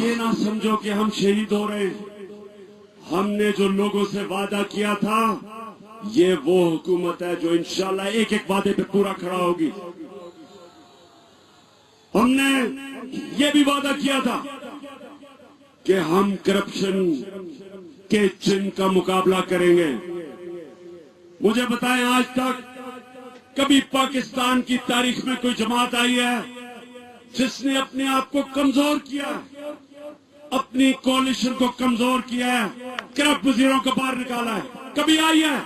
یہ نہ سمجھو کہ ہم شہید ہو رہے ہیں. ہم نے جو لوگوں سے وعدہ کیا تھا یہ وہ حکومت ہے جو انشاءاللہ ایک ایک وعدے پہ پورا کھڑا ہوگی. ہم نے یہ بھی وعدہ کیا تھا کہ ہم کرپشن کے جن کا مقابلہ کریں گے. مجھے بتائیں آج تک کبھی پاکستان کی تاریخ میں کوئی جماعت آئی ہے جس نے اپنے آپ کو کمزور کیا، اپنی کوalition کو کمزور کیا ہے، کرپٹ وزیروں کو باہر نکالا ہے؟ کبھی آئی ہے؟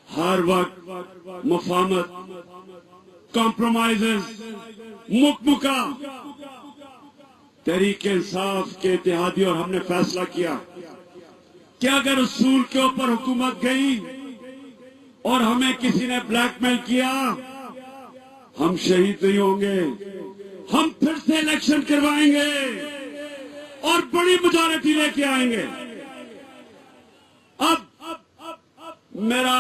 ہر وقت مفاہمت، کمپرومائزز، مکمکہ. تحریک انصاف کے اتحادی اور ہم نے فیصلہ کیا کہ اگر اصول کے اوپر حکومت گئی اور ہمیں کسی نے بلیک میل کیا، ہم شہید نہیں ہوں گے، ہم پھر سے الیکشن کروائیں گے اور بڑی میجورٹی لے کے آئیں گے. اب میرا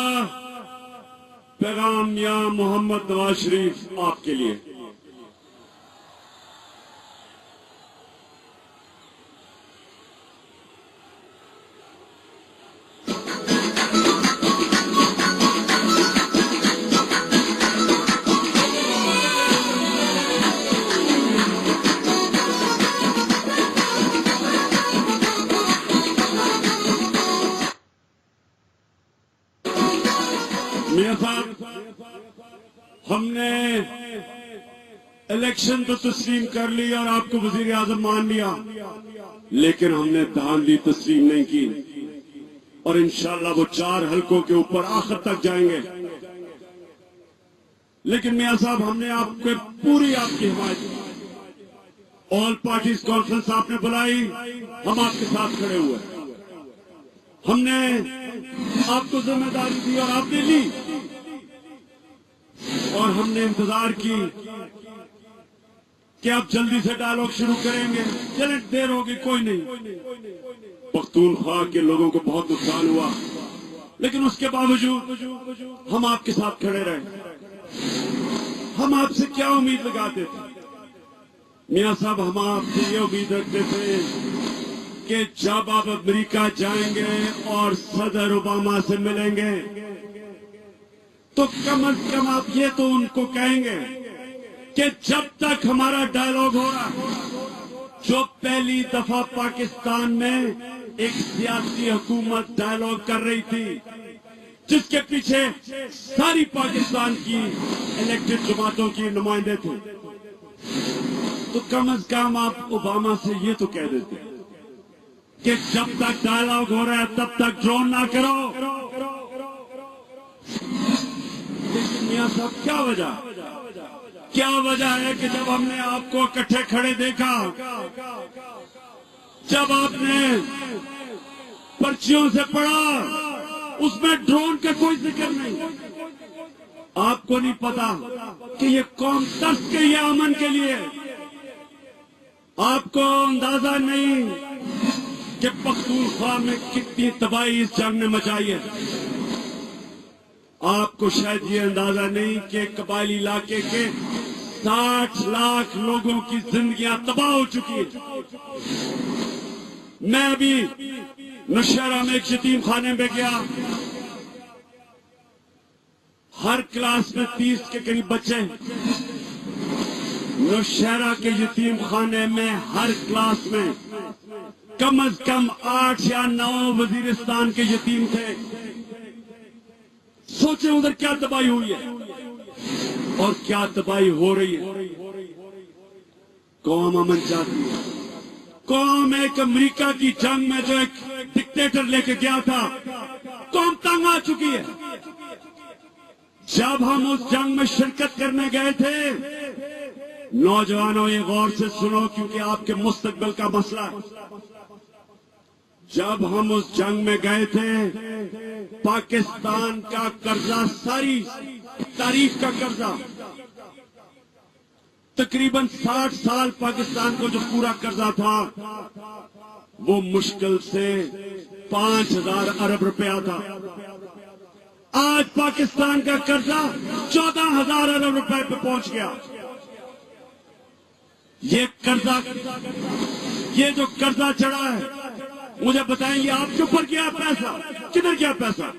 پیغام یا محمد نواز شریف آپ کے لیے، میاں صاحب، ہم نے الیکشن تو تسلیم کر لی اور آپ کو وزیر اعظم مان لیا، لیکن ہم نے دھاندلی تسلیم نہیں کی اور انشاءاللہ وہ 4 حلقوں کے اوپر آخر تک جائیں گے. لیکن میاں صاحب، ہم نے آپ کو پوری آپ کی حمایت کی. آل پارٹیز کانفرنس آپ نے بلائی، ہم آپ کے ساتھ کھڑے ہوئے. ہم نے آپ کو ذمہ داری دی اور آپ نے لی، اور ہم نے انتظار کی کہ آپ جلدی سے ڈائیلاگ شروع کریں گے. چلیں دیر ہوگی، کوئی نہیں. پختونخوا کے لوگوں کو بہت نقصان ہوا، لیکن اس کے باوجود ہم آپ کے ساتھ کھڑے رہے. ہم آپ سے کیا امید لگاتے تھے میاں صاحب؟ ہم آپ سے یہ امید رکھتے تھے کہ جب آپ امریکہ جائیں گے اور صدر اوباما سے ملیں گے تو کم از کم آپ یہ تو ان کو کہیں گے کہ جب تک ہمارا ڈائیلاگ ہو رہا، جو پہلی دفعہ پاکستان میں ایک سیاسی حکومت ڈائیلاگ کر رہی تھی جس کے پیچھے ساری پاکستان کی الیکٹڈ جماعتوں کی نمائندے تھے، تو کم از کم آپ اوباما سے یہ تو کہہ دیتے کہ جب تک ڈائیلاگ ہو رہا ہے تب تک ڈرون نہ کرو. لیکن میاں صاحب، کیا وجہ ہے کہ جب ہم نے آپ کو اکٹھے کھڑے دیکھا، جب آپ نے پرچیوں سے پڑھا، اس میں ڈرون کا کوئی ذکر نہیں. آپ کو نہیں پتا کہ یہ قوم ترس گئی ہے امن کے لیے. آپ کو اندازہ نہیں کہ پختونخوا میں کتنی تباہی اس جنگ نے مچائی ہے. آپ کو شاید یہ اندازہ نہیں کہ قبائلی علاقے کے 60 لاکھ لوگوں کی زندگیاں تباہ ہو چکی ہیں. میں ابھی نوشہرہ میں ایک یتیم خانے میں گیا، ہر کلاس میں 30 کے قریب بچے. نوشہرہ کے یتیم خانے میں ہر کلاس میں کم از کم 8 یا 9 وزیرستان کے یتیم تھے. سوچیں ادھر کیا تباہی ہوئی ہے اور کیا تباہی ہو رہی ہے. قوم امن چاہتی ہے. قوم ایک امریکہ کی جنگ میں جو ایک ڈکٹیٹر لے کے گیا تھا، قوم تنگ آ چکی ہے. جب ہم اس جنگ میں شرکت کرنے گئے تھے، نوجوانوں یہ غور سے سنو کیونکہ آپ کے مستقبل کا مسئلہ ہے. جب ہم اس جنگ میں گئے تھے، پاکستان کا قرضہ، ساری تاریخ کا قرضہ، تقریباً 60 سال پاکستان کو جو پورا قرضہ تھا وہ مشکل سے 5000 ارب روپیہ تھا. آج پاکستان کا قرضہ 14000 ارب روپے پہ پہنچ گیا. یہ قرضہ، یہ جو قرضہ چڑھا ہے، مجھے بتائیں گے آپ کے اوپر کیا پیسہ، کدھر کیا پیسہ؟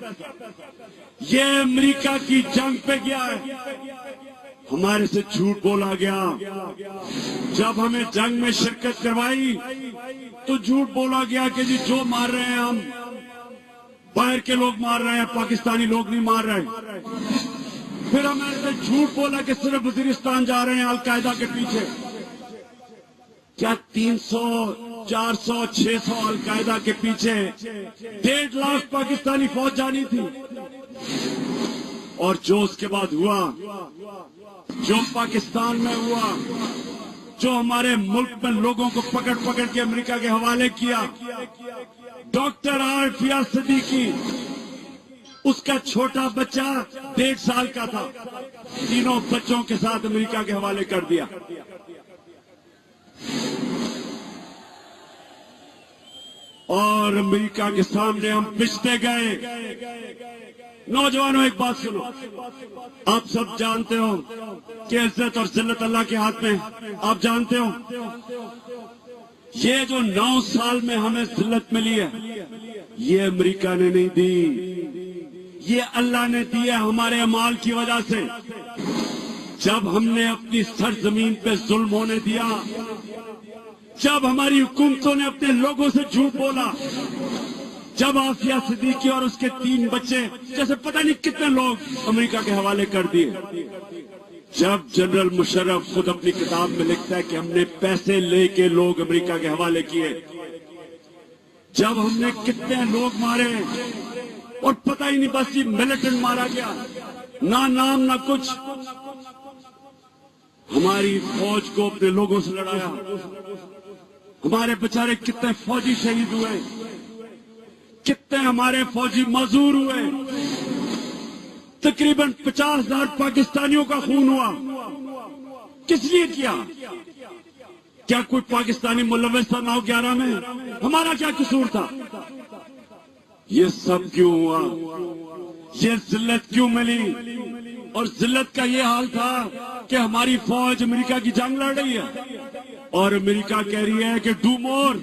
یہ امریکہ کی جنگ پہ گیا ہے، ہمارے سے جھوٹ بولا گیا۔ جب ہمیں جنگ میں شرکت کروائی تو جھوٹ بولا گیا کہ جی جو مار رہے ہیں ہم باہر کے لوگ مار رہے ہیں، پاکستانی لوگ نہیں مار رہے۔ پھر ہمیں سے جھوٹ بولا کہ صرف وزیرستان جا رہے ہیں القاعدہ کے پیچھے۔ کیا 300 400 600 القاعدہ کے پیچھے 1.5 لاکھ پاکستانی فوج جانی تھی؟ اور جو اس کے بعد ہوا، جو پاکستان میں ہوا، جو ہمارے ملک میں لوگوں کو پکڑ پکڑ کے امریکہ کے حوالے کیا، ڈاکٹر عافیہ صدیقی، اس کا چھوٹا بچہ 1.5 سال کا تھا، تینوں بچوں کے ساتھ امریکہ کے حوالے کر دیا۔ اور امریکہ کے سامنے ہم پچھتے گئے۔ نوجوانوں ایک بات سنو، آپ سب جانتے ہو کہ عزت اور ذلت اللہ کے ہاتھ میں، آپ جانتے ہو یہ جو 9 سال میں ہمیں ذلت ملی ہے، یہ امریکہ نے نہیں دی، یہ اللہ نے دی ہے ہمارے اعمال کی وجہ سے۔ جب ہم نے اپنی سرزمین پہ ظلم ہونے دیا، جب ہماری حکومتوں نے اپنے لوگوں سے جھوٹ بولا، جب عافیہ صدیقی اور اس کے 3 بچے جیسے پتہ نہیں کتنے لوگ امریکہ کے حوالے کر دیے، جب جنرل مشرف خود اپنی کتاب میں لکھتا ہے کہ ہم نے پیسے لے کے لوگ امریکہ کے حوالے کیے، جب ہم نے کتنے لوگ مارے اور پتہ ہی نہیں، بس یہ ملیٹنٹ مارا گیا، نہ نام نہ کچھ، ہماری فوج کو اپنے لوگوں سے لڑایا، ہمارے بیچارے کتنے فوجی شہید ہوئے، کتنے ہمارے فوجی معذور ہوئے، تقریباً 50,000 پاکستانیوں کا خون ہوا۔ کس لیے کیا؟ کیا کوئی پاکستانی ملوث تھا 9/11 میں؟ ہمارا کیا قصور تھا؟ یہ سب کیوں ہوا؟ یہ ذلت کیوں ملی؟ اور ذلت کا یہ حال تھا کہ ہماری فوج امریکہ کی جنگ لڑ رہی ہے اور امریکہ کہہ رہی ہے کہ ڈو مور،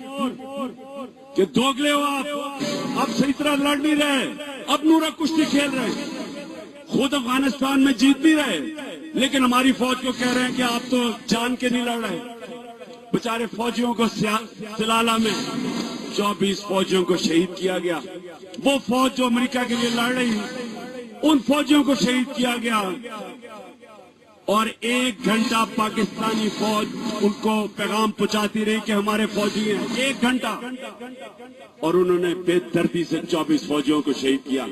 کہ دوگلے ہو آپ صحیح طرح لڑ نہیں رہے، اب نورا کشتی کھیل رہے، خود افغانستان میں جیت نہیں رہے، لیکن ہماری فوج کو کہہ رہے ہیں کہ آپ تو جان کے نہیں لڑ رہے۔ بیچارے فوجیوں کو سلالہ میں 24 فوجیوں کو شہید کیا گیا۔ وہ فوج جو امریکہ کے لیے لڑ رہی، ان فوجیوں کو شہید کیا گیا، اور 1 گھنٹہ پاکستانی فوج ان کو پیغام پہنچاتی رہی کہ ہمارے فوجی ہیں، 1 گھنٹہ، اور انہوں نے بے دردی سے 24 فوجیوں کو شہید کیا۔